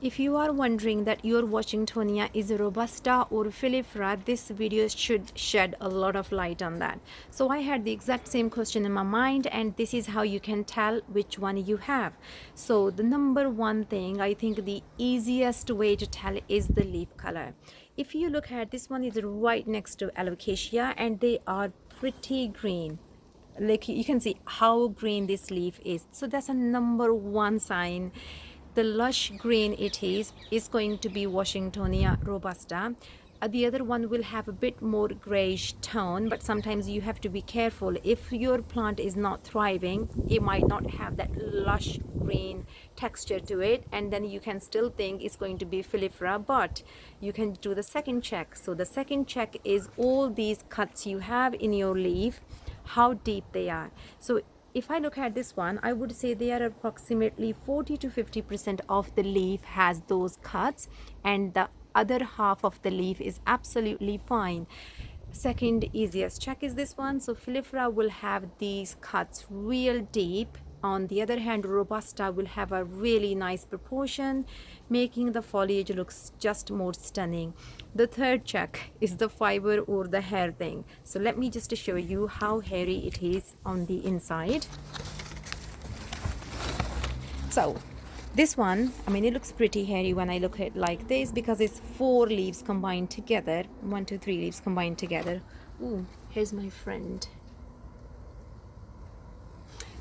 If you are wondering that your Washingtonia is a Robusta or Filifera, this video should shed a lot of light on that. So I had the exact same question in my mind, and this is how you can tell which one you have. So the number one thing, I think the easiest way to tell is the leaf color. If you look at this one, is right next to alocasia and they are pretty green. Like you can see how green this leaf is. So that's a number one sign. The lush green it is going to be Washingtonia Robusta. The other one will have a bit more grayish tone, but sometimes you have to be careful. If your plant is not thriving, it might not have that lush green texture to it, and then you can still think it's going to be Filifera, but you can do the second check. So the second check is all these cuts you have in your leaf, how deep they are. So if I look at this one, I would say they are approximately 40 to 50% of the leaf has those cuts, and the other half of the leaf is absolutely fine. Second easiest check is this one. So Filifera will have these cuts real deep. On the other hand, Robusta will have a really nice proportion, making the foliage looks just more stunning. The third check is the fiber or the hair thing. So let me just show you how hairy it is on the inside. So this one, I mean, it looks pretty hairy when I look at it like this because it's 4 leaves combined together. 1, 2, 3 leaves combined together. Ooh, here's my friend.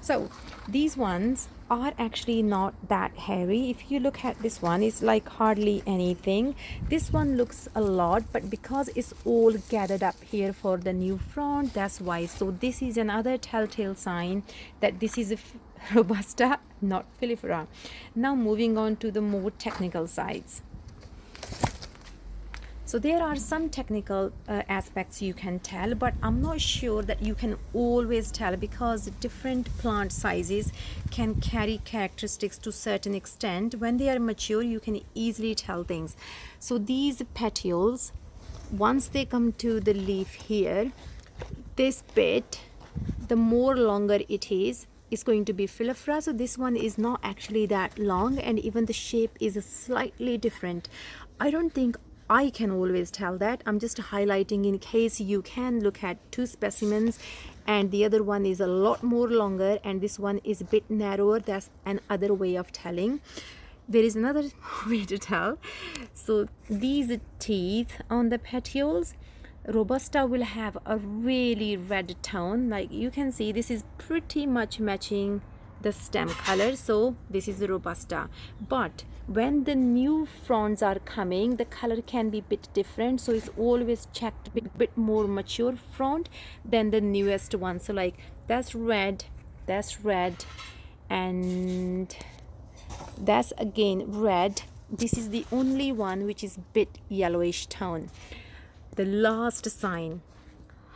So these ones are actually not that hairy. If you look at this one, it's like hardly anything. This one looks a lot, but because it's all gathered up here for the new frond, that's why. So this is another telltale sign that this is a Robusta, not Filifera. Now moving on to the more technical sides. So there are some technical aspects you can tell, but I'm not sure that you can always tell because different plant sizes can carry characteristics to a certain extent. When they are mature, you can easily tell things. So these petioles, once they come to the leaf here, this bit, the more longer it is going to be Filifera. So this one is not actually that long, and even the shape is slightly different. I don't think I can always tell that. I'm just highlighting in case you can look at 2 specimens and the other one is a lot more longer and this one is a bit narrower. That's another way of telling. There is another way to tell. So these teeth on the petioles, Robusta will have a really red tone. Like you can see, this is pretty much matching the stem color, so this is the Robusta. But when the new fronds are coming, the color can be a bit different, so it's always checked a bit more mature frond than the newest one. So like that's red, and that's again red. This is the only one which is bit yellowish tone. The last sign,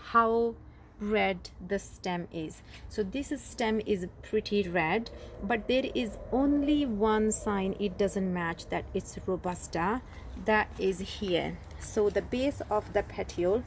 how red the stem is. So this stem is pretty red, but there is only one sign it doesn't match, that it's Robusta, that is here. So the base of the petiole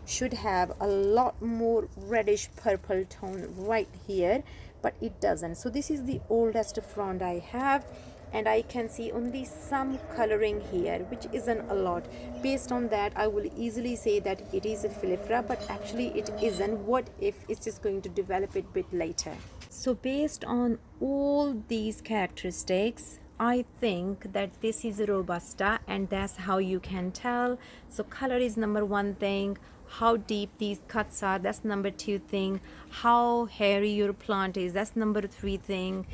should have a lot more reddish purple tone right here, but it doesn't. So this is the oldest frond I have, and I can see only some coloring here, which isn't a lot. Based on that, I will easily say that it is a Filifera, but actually it isn't. What if it's just going to develop it a bit later? So based on all these characteristics, I think that this is a Robusta, and that's how you can tell. So color is number one thing. How deep these cuts are, that's number 2 thing. How hairy your plant is, that's number 3 thing.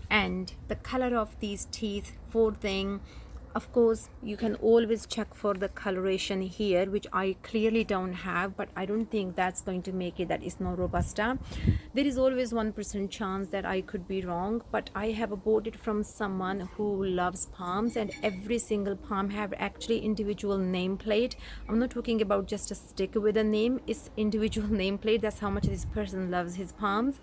And the color of these teeth, 4th thing. Of course, you can always check for the coloration here, which I clearly don't have, but I don't think that's going to make it that it's no Robusta. There is always 1% chance that I could be wrong, but I have bought it from someone who loves palms, and every single palm have actually individual nameplate. I'm not talking about just a stick with a name, it's individual nameplate. That's how much this person loves his palms.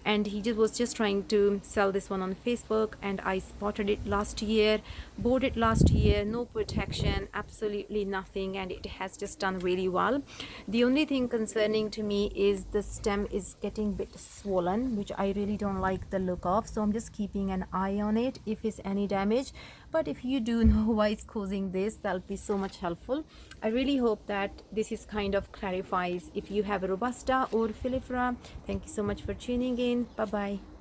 And he was just trying to sell this one on Facebook, and I spotted it last year, bought it last last year, no protection, absolutely nothing, and it has just done really well. The only thing concerning to me is the stem is getting a bit swollen, which I really don't like the look of, so I'm just keeping an eye on it if it's any damage. But if you do know why it's causing this, that'll be so much helpful. I really hope that this is kind of clarifies if you have a Robusta or Filifera. Thank you so much for tuning in. Bye bye.